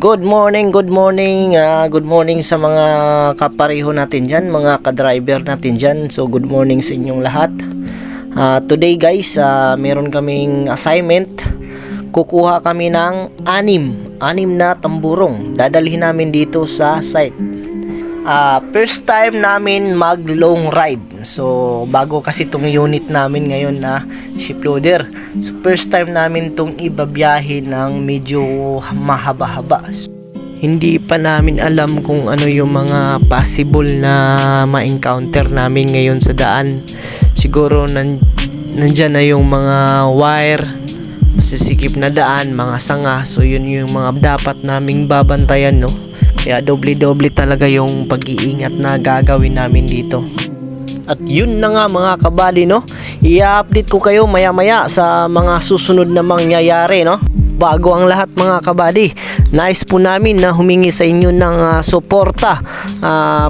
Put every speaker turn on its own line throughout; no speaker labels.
Good morning, good morning sa mga kapareho natin dyan, mga ka-driver natin dyan. So good morning sa inyong lahat. Today guys, meron kaming assignment. Kukuha kami ng anim na tamburong. Dadalhin namin dito sa site. First time namin mag long ride. So bago kasi itong unit namin ngayon na ship loader. So first time namin itong ibabiyahe ng medyo mahaba-haba. Hindi pa namin alam kung ano yung mga possible na ma-encounter namin ngayon sa daan. Siguro nandyan na yung mga wire, masisikip na daan, mga sanga. So yun yung mga dapat naming babantayan, no? Kaya doble-doble talaga yung pag-iingat na gagawin namin dito. At yun na nga mga kabady, no? I-update ko kayo maya-maya sa mga susunod na mangyayari, no? Bago ang lahat mga kabady, nais po namin na humingi sa inyo ng suporta.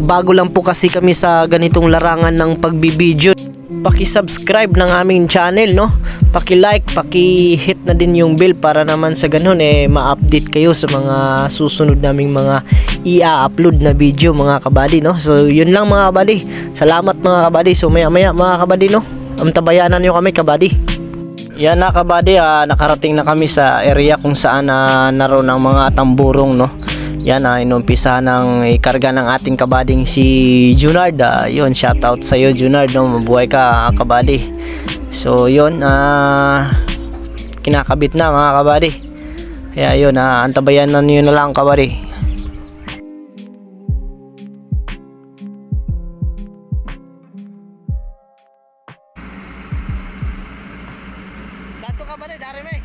Bago lang po kasi kami sa ganitong larangan ng pagbibideo. Paki-subscribe ng aming channel, no? Paki-like, paki-hit na din yung bell para naman sa ganun ma-update kayo sa mga susunod naming mga i-upload na video mga kabady, no? So yun lang mga kabady. Salamat mga kabady. So maya-maya mga kabady, no? Tabayanan nyo kami kabady. Yan na kabady, nakarating na kami sa area kung saan naroon ang mga tamburong, no? Yan, inumpisa ng ikarga ng ating kabading si Junard. Yun, shoutout sa iyo Junard, no? Mabuhay ka kabady. So yun, kinakabit na mga kabady. Kaya yun, antabayan na nyo na lang kabady. Dato kabady, dari me.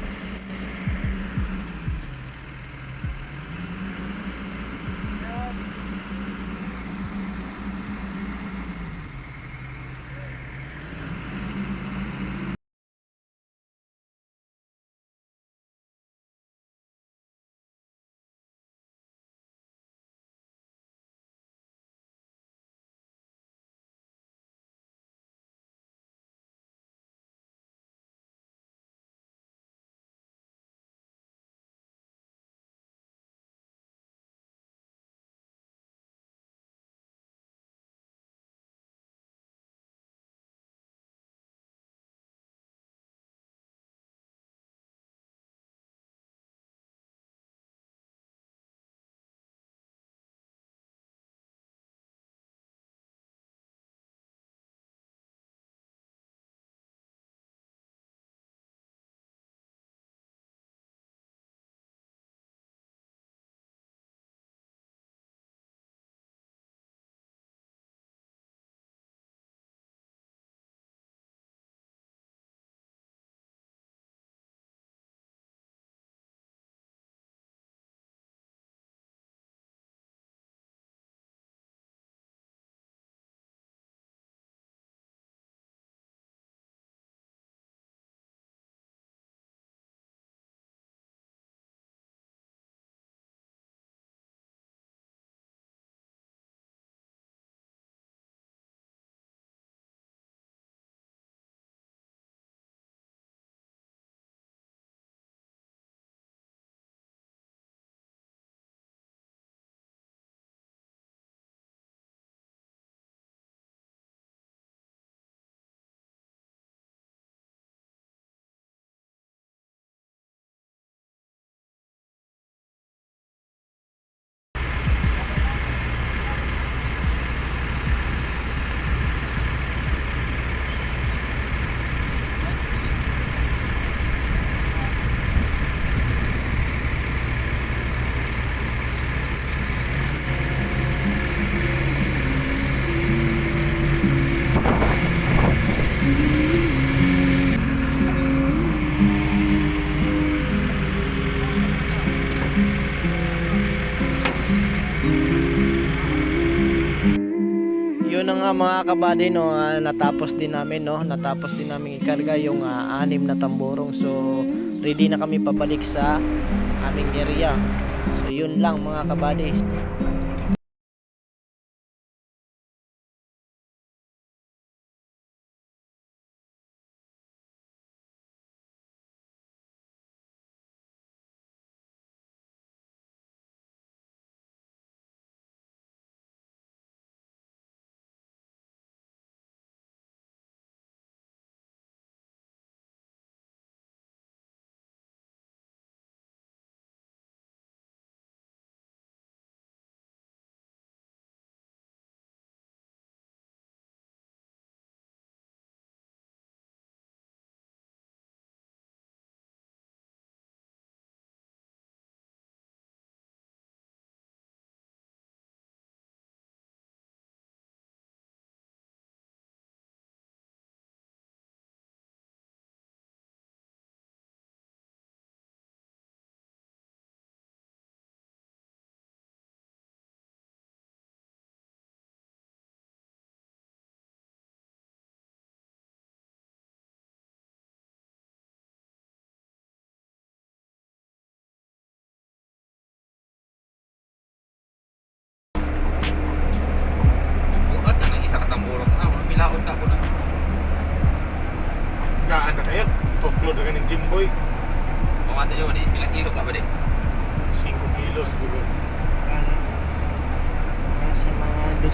Yun na nga mga kabady, no, natapos din namin ikarga yung anim na tamburong. So ready na kami pabalik sa aming area. So yun lang mga kabady.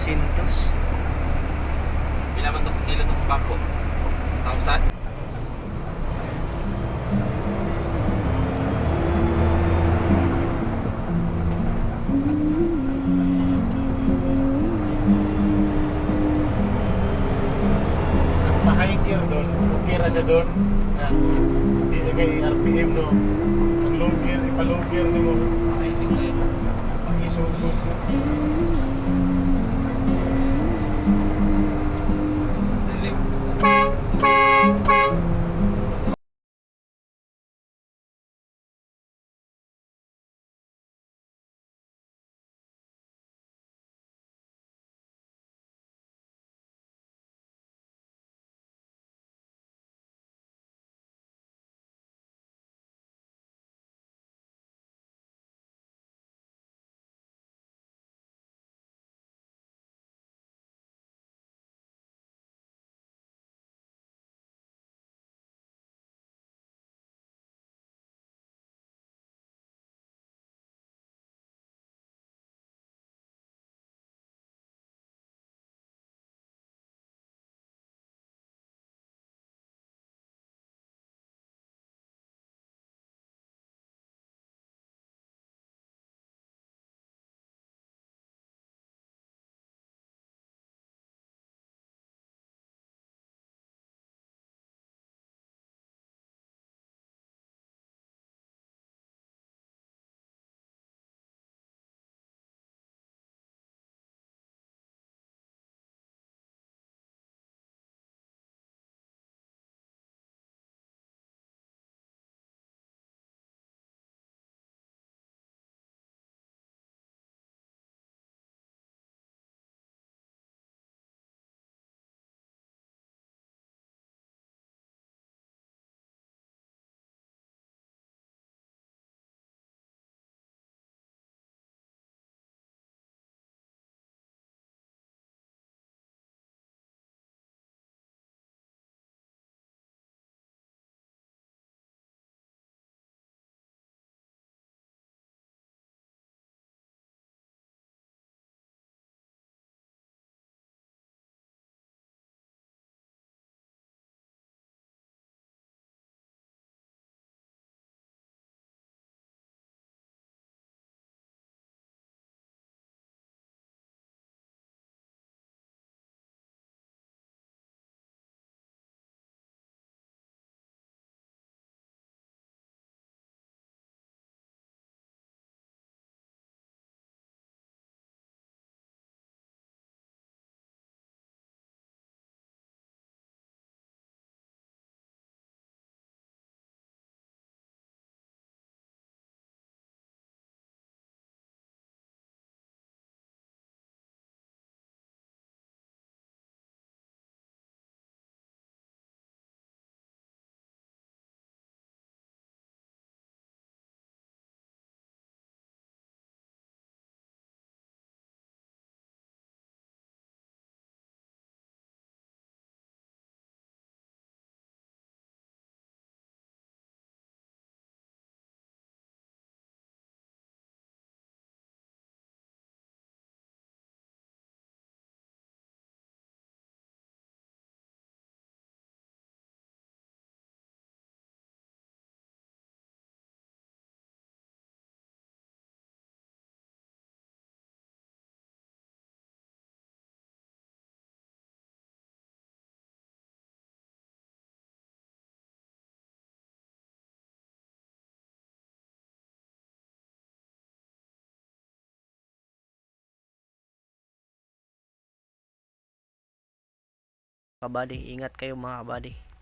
Pila man itong kilo itong bako? 1,000?
Pa-hiker doon, okay ra siya doon. Hindi na kay RPM no. Ang logger, ipalogger ni mo.
Amazing kayo.
Pag-isugod mo.
Dilim.
Kabady, ingat kayo mga kabady.